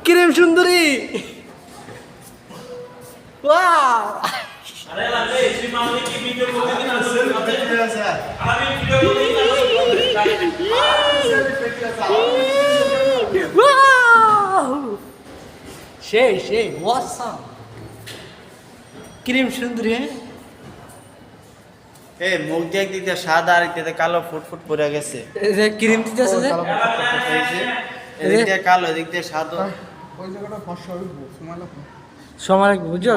Cream সুন্দরী wow আরে লাগে শ্রী মামনি কি ভিডিও করতে দিন আসলে আমি ভিডিও ওয়াও সেই ওয়াসাম ক্রিম সুন্দরী এই মুখ দিয়ে একদিক দিয়ে সাদা আর একদিক দিয়ে কালো ফুট পড়ে গেছে। এই যে ক্রিম দিতেছে যে এদিক দিয়ে কালো এদিক দিয়ে সাদা। ওই জায়গাটা ফর্সা হইব সময় লাগবে। সময় বুঝছো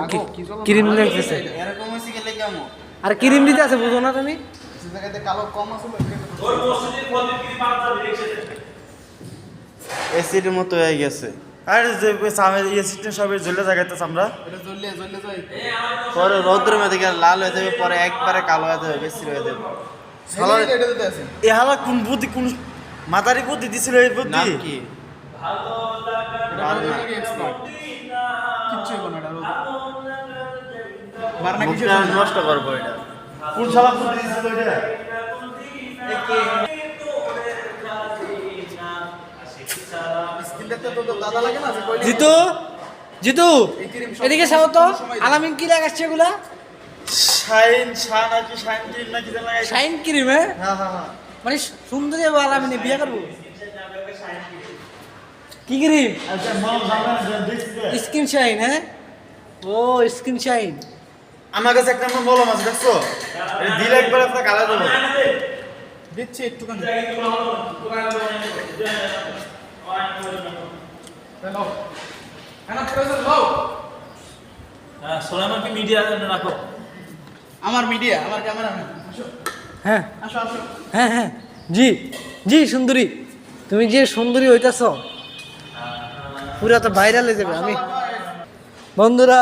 ক্রিম লাগতেছে এরকম হয়েছে গেলে কেমন? আর ক্রিম দিতে আছে বুঝো না তুমি যে জায়গাতে কালো কম আছে ওর মসজিদের মধ্যে কি পাঁচটা দেখছে এসির মতো হয়ে গেছে। আরে যে সামনে এসিটা সবই ঝুলে জায়গাতে আমরা এটা জ্বললে যায় পরে রৌদ্রের মধ্যে গেলে লাল হয়ে যাবে, পরে একবারে কালো হয়ে যাবে, বেশি হয়ে যাবে। সালা এটা দিতে আছে এ হালা কোন বুদ্ধি, কোন মাতারি বুদ্ধি দিছিল এই বুদ্ধি? ভালো ভালো না এক্সপার্ট কিচ্ছু হইব না এটা বারনা কিছু মুখটা নষ্ট করবো এটা। কোন শালা বুদ্ধি দিছিল এটা? স্কিনটাতে তো দাদা লাগে না যে কইলে জিতু জিতু এই ক্রিম এদিকে সাও তো আলামিন কি লাগাচ্ছে এগুলা শাইন নাকি শাইন ক্রিম নাকি যেন লাগাইছে। শাইন ক্রিম হ্যাঁ হ্যাঁ হ্যাঁ। মানে সুন্দরী হবে আলামিনে বিয়ে করবো কি ক্রিম আচ্ছা মাল জানা দেখছিস? স্কিন শাইন ও স্কিন শাইন আমার কাছে একটা বলো মাছ দেখছো? এটা দিলে একবার আপনার কালা দেবো। দিচ্ছি একটুখানি হ্যালো হ্যাঁ প্রয়োজন লও হ্যাঁ সোলাইমান কি মিডিয়া রাখো আমার মিডিয়া আমার ক্যামেরাম্যান আসো হ্যাঁ আসো আসো হ্যাঁ জি জি সুন্দরী তুমি যে সুন্দরী হইতাছ পুরা তো ভাইরাল হয়ে যাবে আমি বন্ধুরা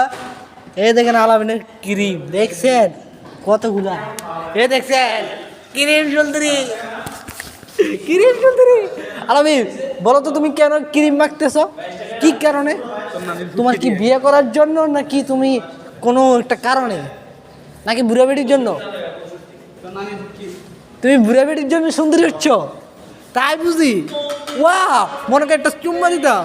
এই দেখেন আলামিনের ক্রিম দেখছেন কতগুলা এ দেখছেন ক্রিম সুন্দরী আলামিন বলো তো তুমি কেন ক্রিম মাখতেছ কি কারণে তোমার কি বিয়ে করার জন্য নাকি তুমি কোনো একটা কারণে নাকি বুড়া বেটির জন্য তো নানি কি তুমি বুড়া বেটির জন্য সুন্দরী হচ্ছ তাই বুঝি ওয়া মনে করে একটা চুম্মা দিতাম